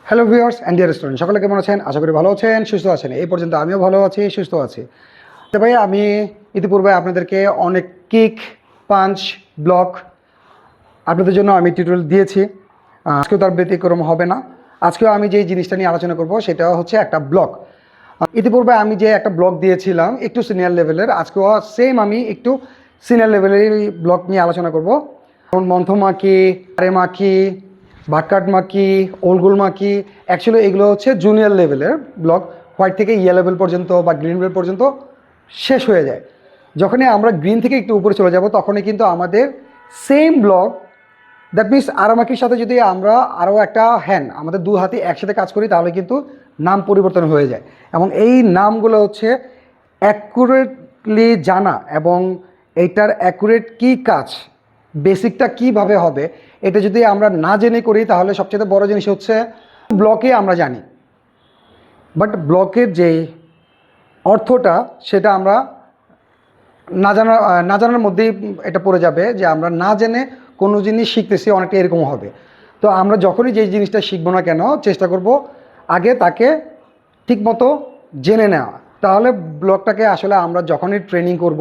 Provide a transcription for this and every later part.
Hello viewers and dear student, সকলে কেমন আছেন? আশা করি ভালো আছেন, সুস্থ আছেন। এই পর্যন্ত আমিও ভালো আছি, সুস্থ আছি। তো ভাই, আমি ইতিপূর্বে আপনাদেরকে অনেক কিক, পাঞ্চ, ব্লক আপনাদের জন্য আমি টিউটোরিয়াল দিয়েছি। আজকেও তার ব্যতিক্রম হবে না। আজকেও আমি যে জিনিসটা নিয়ে আলোচনা করব সেটা হচ্ছে একটা ব্লক। ইতিপূর্বে আমি যে একটা ব্লক দিয়েছিলাম একটু সিনিয়র লেভেলের, আজকেও সেম আমি একটু সিনিয়র লেভেলের ব্লক নিয়ে আলোচনা করব। যেমন মন্থমাকি, আরেমাকি, ভাটকাটমাকি, ওলগুলমাকি। অ্যাকচুয়ালি এগুলো হচ্ছে জুনিয়র লেভেলের ব্লক। হোয়াইট থেকে ইয়ে লেভেল পর্যন্ত বা গ্রিন লেভেল পর্যন্ত শেষ হয়ে যায়। যখনই আমরা গ্রিন থেকে একটু উপরে চলে যাব তখনই কিন্তু আমাদের সেম ব্লক, দ্যাট মিনস আরামাকির সাথে যদি আমরা আরও একটা হ্যান্ড, আমাদের দু হাতে একসাথে কাজ করি, তাহলে কিন্তু নাম পরিবর্তন হয়ে যায়। এবং এই নামগুলো হচ্ছে অ্যাকুরেটলি জানা, এবং এইটার অ্যাকুরেট কী কাজ, বেসিকটা কিভাবে হবে, এটা যদি আমরা না জেনে করি তাহলে সবচেয়ে বড় জিনিস হচ্ছে ব্লকে আমরা জানি, বাট ব্লকের যে অর্থটা সেটা আমরা না জানার মধ্যেই এটা পড়ে যাবে, যে আমরা না জেনে কোনো জিনিস শিখতেছি, অনেকটা এরকম হবে। তো আমরা যখনই যেই জিনিসটা শিখবো না কেন, চেষ্টা করব আগে তাকে ঠিকমতো জেনে নেওয়া। তাহলে ব্লকটাকে আসলে আমরা যখনই ট্রেনিং করব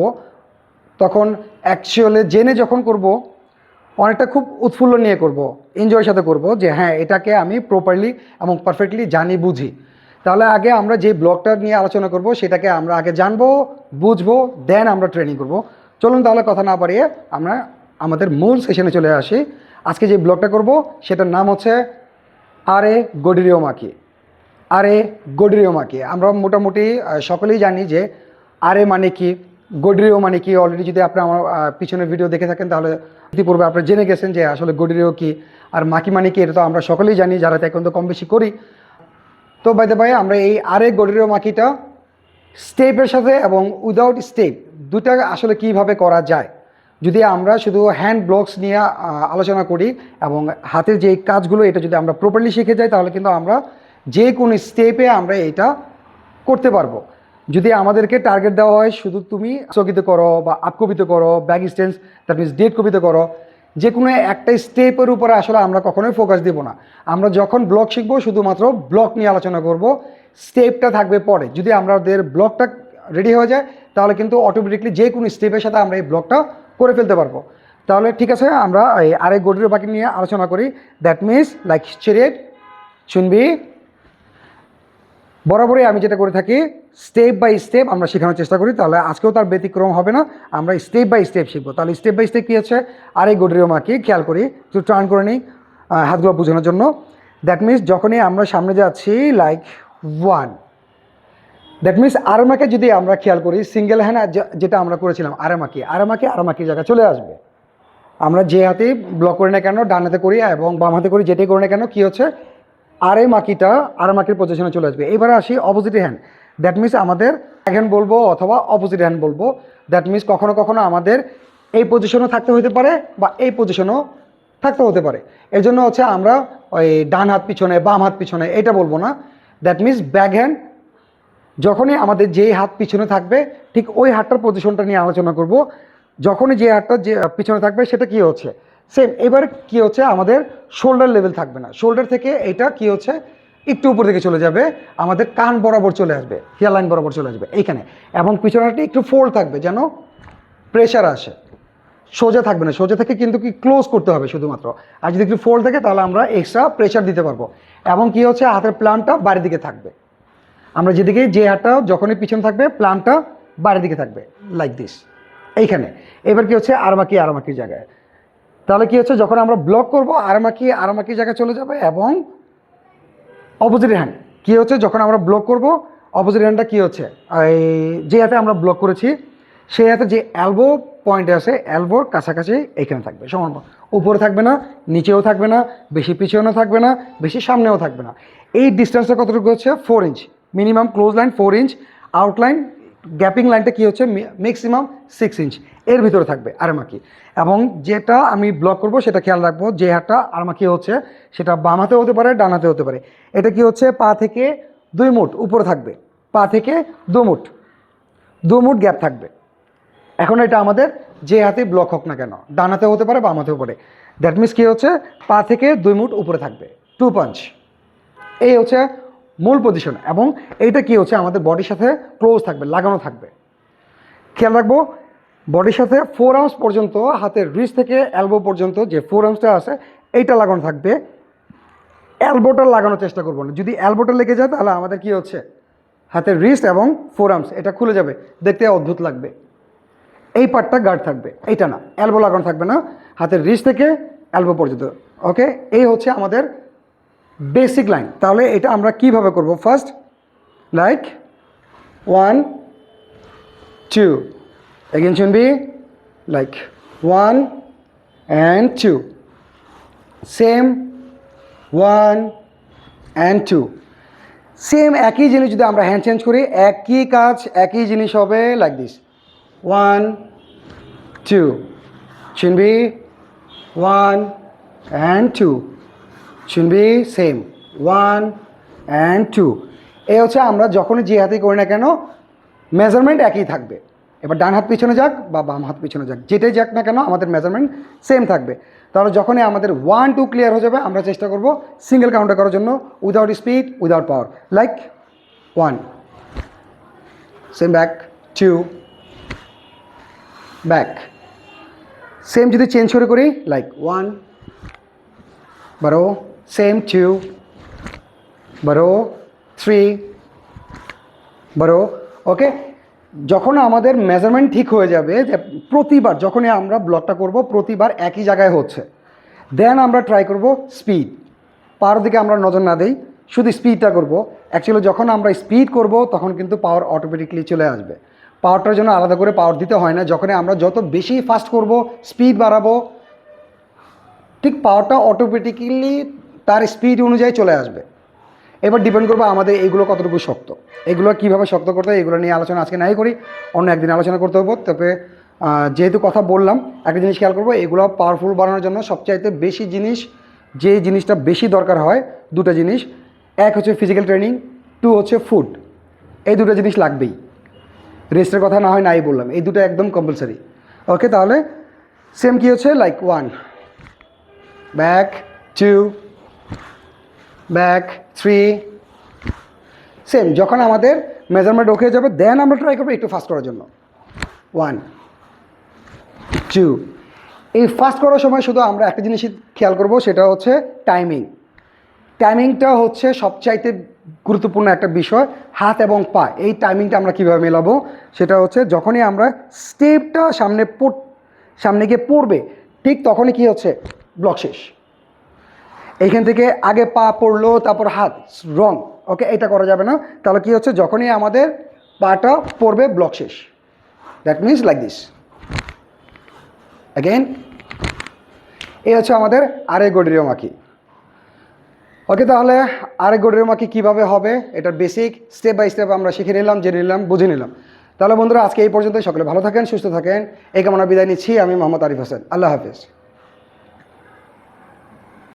তখন অ্যাকচুয়ালি জেনে যখন করব, অনেকটা খুব উৎফুল্ল নিয়ে করব, এনজয়ের সাথে করব, যে হ্যাঁ এটাকে আমি প্রপারলি এবং পারফেক্টলি জানি, বুঝি। তাহলে আগে আমরা যে ব্লকটা নিয়ে আলোচনা করব সেটাকে আমরা আগে জানবো, বুঝবো, দেন আমরা ট্রেনিং করব। চলুন তাহলে কথা না বাড়িয়ে আমরা আমাদের মূল সেশনে চলে আসি। আজকে যে ব্লকটা করব সেটার নাম হচ্ছে আরে গডিরিওমাকি। আরে গডিরিওমাকি আমরা মোটামুটি সকলেই জানি যে আরে মানে কি, গডিরিও মানে কি। অলরেডি যদি আপনি আমার পিছনের ভিডিও দেখে থাকেন তাহলে ইতিপূর্বে আপনারা জেনে গেছেন যে আসলে গডিরিও কি আর মাকি মানে কি। এটা তো আমরা সকলেই জানি যারা তাইকোয়ান্দো কম বেশি করি। তো বাই দ্য বাই, আমরা এই আরে গডিরিও মাকিটা স্টেপের সাথে এবং উইদাউট স্টেপ দুটা আসলে কিভাবে করা যায়, যদি আমরা শুধু হ্যান্ড ব্লকস নিয়ে আলোচনা করি এবং হাতের যে কাজগুলো এটা যদি আমরা প্রপারলি শিখে যাই, তাহলে কিন্তু আমরা যে কোনো স্টেপে আমরা এটা করতে পারবো। যদি আমাদেরকে টার্গেট দেওয়া হয় শুধু তুমি চকিত করো বা আপ কবিত করো, ব্যাক স্টেন্স দ্যাট মিনস ডেট কবিত করো, যে কোনো একটা স্টেপের উপরে আসলে আমরা কখনোই ফোকাস দেবো না। আমরা যখন ব্লক শিখবো শুধুমাত্র ব্লক নিয়ে আলোচনা করব, স্টেপটা থাকবে পরে। যদি আমাদের ব্লকটা রেডি হয়ে যায় তাহলে কিন্তু অটোমেটিকলি যে কোনো স্টেপের সাথে আমরা এই ব্লকটা করে ফেলতে পারবো। তাহলে ঠিক আছে, আমরা এই আরেক গডিরিও বাকি নিয়ে আলোচনা করি। দ্যাট মিনস লাইক চেরিয়েট শুনবি। বরাবরই আমি যেটা করে থাকি, স্টেপ বাই স্টেপ আমরা শেখানোর চেষ্টা করি। তাহলে আজকেও তার ব্যতিক্রম হবে না, আমরা স্টেপ বাই স্টেপ শিখবো। তাহলে স্টেপ বাই স্টেপ কী হচ্ছে, আরেক গডিরিওমাকি খেয়াল করি, একটু টার্ন করে নিই হাতগুলো বোঝানোর জন্য। দ্যাট মিনস যখনই আমরা সামনে যাচ্ছি লাইক ওয়ান, দ্যাট মিনস আরামাকে যদি আমরা খেয়াল করি, সিঙ্গেল হ্যান্ড যেটা আমরা করেছিলাম আরামাকির জায়গায় চলে আসবে। আমরা যে হাতে ব্লক করি না কেন, ডান হাতে করি এবং বাম হাতে করি, যেটাই করি না কেন, কী হচ্ছে আরামাকির পজিশনে চলে আসবে। এবারে আসি অপোজিট হ্যান্ড। দ্যাট মিনস আমাদের এক হ্যান্ড বলবো অথবা অপোজিট হ্যান্ড বলবো। দ্যাট মিনস কখনো কখনো আমাদের এই পজিশনও থাকতে হতে পারে বা এই পজিশনও থাকতে হতে পারে। এর জন্য হচ্ছে আমরা ওই ডান হাত পিছনে বাম হাত পিছনে এটা বলবো না। দ্যাট মিনস ব্যাক হ্যান্ড যখনই আমাদের যেই হাত পিছনে থাকবে ঠিক ওই হাতটার পজিশনটা নিয়ে আলোচনা করব। যখনই যে হাতটা যে পিছনে থাকবে সেটা কি হচ্ছে সেম। এবার কি হচ্ছে, আমাদের শোল্ডার লেভেল থাকবে না, শোল্ডার থেকে এটা কি হচ্ছে একটু উপর দিকে চলে যাবে, আমাদের কান বরাবর চলে আসবে, হিয়ার লাইন বরাবর চলে আসবে এইখানে। এবং পিছনেটা একটু ফোল্ড থাকবে যেন প্রেশার আসে, সোজা থাকবে না। সোজা থেকে কিন্তু কি ক্লোজ করতে হবে শুধুমাত্র। আর যদি একটু ফোল্ড থাকে তাহলে আমরা এক্সট্রা প্রেশার দিতে পারবো। এবং কি হচ্ছে, হাতের প্লানটা বাইরের দিকে থাকবে। আমরা যেদিকে যে হাতটা যখনই পিছনে থাকবে প্লানটা বাইরের দিকে থাকবে লাইক দিস এইখানে। এবার কি হচ্ছে, আরামাকির জায়গায়। তাহলে কি হচ্ছে, যখন আমরা ব্লক করবো আরামাকির জায়গায় চলে যাবে। এবং অপোজিট হ্যান্ড কি হচ্ছে, যখন আমরা ব্লক করব অপোজিট হ্যান্ডটা কি হচ্ছে, এই যে হাতে আমরা ব্লক করেছি সেই হাতে যে এলবো পয়েন্ট আছে এলবোর কাছাকাছি এইখানে থাকবে, সমান। উপরে থাকবে না, নিচেও থাকবে না, বেশি পিছনেও থাকবে না, বেশি সামনেও থাকবে না। এই ডিস্টেন্সটা কতটুকু হচ্ছে, 4 inch. Minimum close line 4 inch, outline gapping লাইনটা কি হচ্ছে ম্যাক্সিমাম 6 ইঞ্চ, এর ভিতরে থাকবে আরামাকি। এবং যেটা আমি ব্লক করব সেটা খেয়াল রাখবো, যে হাতটা আরামাকি হচ্ছে সেটা বাম হাতে হতে পারে, ডান হাতে হতে পারে। এটা কি হচ্ছে, পা থেকে 2 মুট উপরে থাকবে, পা থেকে 2 মুট গ্যাপ থাকবে। এখন এটা আমাদের যে হাতে ব্লক হোক না কেন, ডান হাতে হতে পারে বাম হাতেও পারে। দ্যাট মিনস কী হচ্ছে, পা থেকে 2 মুট উপরে থাকবে, 2 পাঞ্চ। এই হচ্ছে মূল পজিশন, এবং এইটা কি হচ্ছে আমাদের বডির সাথে ক্লোজ থাকবে, লাগানো থাকবে। খেয়াল রাখবো বডির সাথে 4 আর্মস পর্যন্ত, হাতের রিস্ট থেকে এলবো পর্যন্ত যে 4 আর্মসটা আছে এইটা লাগানো থাকবে। এলবোটা লাগানোর চেষ্টা করবো না, যদি এলবোটা লেগে যায় তাহলে আমাদের কি হচ্ছে হাতের রিস্ট এবং 4 আর্মস এটা খুলে যাবে, দেখতে অদ্ভুত লাগবে। এই পার্টটা গার্ড থাকবে, এইটা না, এলবো লাগানো থাকবে না, হাতের রিস্ট থেকে এলবো পর্যন্ত। ওকে, এই হচ্ছে আমাদের বেসিক লাইন। তাহলে এটা আমরা কিভাবে করব? First like 1 2, again should be like 1 and 2, same 1 and 2, same একই জিনিস যদি আমরা হ্যান্ড চেঞ্জ করি একই কাজ একই জিনিস হবে, like this 1 2, should be 1 and 2, should be same 1 and 2। এই হচ্ছে আমরা যখনই যে হাতেই করি না কেন মেজারমেন্ট একই থাকবে। এবার ডান হাত পিছনে যাক বা বাম হাত পিছনে যাক, যেটাই যাক না কেন আমাদের মেজারমেন্ট সেম থাকবে। তাহলে যখনই আমাদের 1 2 ক্লিয়ার হয়ে যাবে আমরা চেষ্টা করব সিঙ্গেল কাউন্টার করার জন্য, without speed without power, like 1 same back 2 back, same যদি চেঞ্জ করে করি লাইক 1 বারো, সেম 2 বারো 3 বারো। ওকে, যখন আমাদের মেজারমেন্ট ঠিক হয়ে যাবে যে প্রতিবার যখনই আমরা ব্লকটা করব প্রতিবার একই জায়গায় হচ্ছে, দেন আমরা ট্রাই করব স্পিড। পাওয়ার দিকে আমরা নজর না দেই, শুধু স্পিডটা করব। অ্যাকচুয়ালি যখন আমরা স্পিড করব তখন কিন্তু পাওয়ার অটোমেটিকলি চলে আসবে। পাওয়ারটার জন্য আলাদা করে পাওয়ার দিতে হয় না। যখনই আমরা যত বেশি ফাস্ট করব, স্পিড বাড়াবো, ঠিক পাওয়ারটা অটোমেটিক্যালি তার স্পিড অনুযায়ী চলে আসবে। এবার ডিপেন্ড করবে আমাদের এইগুলো কতটুকু শক্ত, এগুলো কীভাবে শক্ত করতে হয় এগুলো নিয়ে আলোচনা আজকে নাই করি, অন্য একদিন আলোচনা করতে হবে। তবে যেহেতু কথা বললাম একটা জিনিস খেয়াল করবো, এগুলো পাওয়ারফুল বানানোর জন্য সবচাইতে বেশি জিনিস, যে জিনিসটা বেশি দরকার হয় দুটো জিনিস, এক হচ্ছে ফিজিক্যাল ট্রেনিং, 2 হচ্ছে ফুড। এই দুটো জিনিস লাগবেই, রেস্টের কথা না হয় নাই বললাম, এই দুটো একদম কম্পালসারি। ওকে, তাহলে সেম কী হচ্ছে লাইক 1 ব্যাক 2 ব্যাক 3, সেম। যখন আমাদের মেজারমেন্ট ওকে যাবে দেন আমরা ট্রাই করবো একটু ফাস্ট করার জন্য 1 2। এই ফাস্ট করার সময় শুধু আমরা একটা জিনিসই খেয়াল করব, সেটা হচ্ছে টাইমিং। টাইমিংটা হচ্ছে সবচাইতে গুরুত্বপূর্ণ একটা বিষয়। হাত এবং পা, এই টাইমিংটা আমরা কীভাবে মেলাবো সেটা হচ্ছে যখনই আমরা স্টেপটা সামনে গিয়ে পড়বে ঠিক তখনই কি হচ্ছে ব্লক শেষ। এইখান থেকে আগে পা পড়লো তারপর হাত, রং। ওকে, এটা করা যাবে না। তাহলে কি হচ্ছে যখনই আমাদের পাটা পড়বে ব্লক শেষ, that means like this again. এই হচ্ছে আমাদের আরে গডিরিয়মাকি। ওকে, তাহলে আরে গডিরিয়মাকি কীভাবে হবে এটার বেসিক স্টেপ বাই স্টেপ আমরা শিখে নিলাম, জেনে নিলাম, বুঝে নিলাম। তাহলে বন্ধুরা আজকে এই পর্যন্ত, সকলে ভালো থাকেন, সুস্থ থাকেন, এই কামনা বিদায় নিচ্ছি। আমি মোহাম্মদ আরিফ হোসেন, আল্লাহ হাফেজ।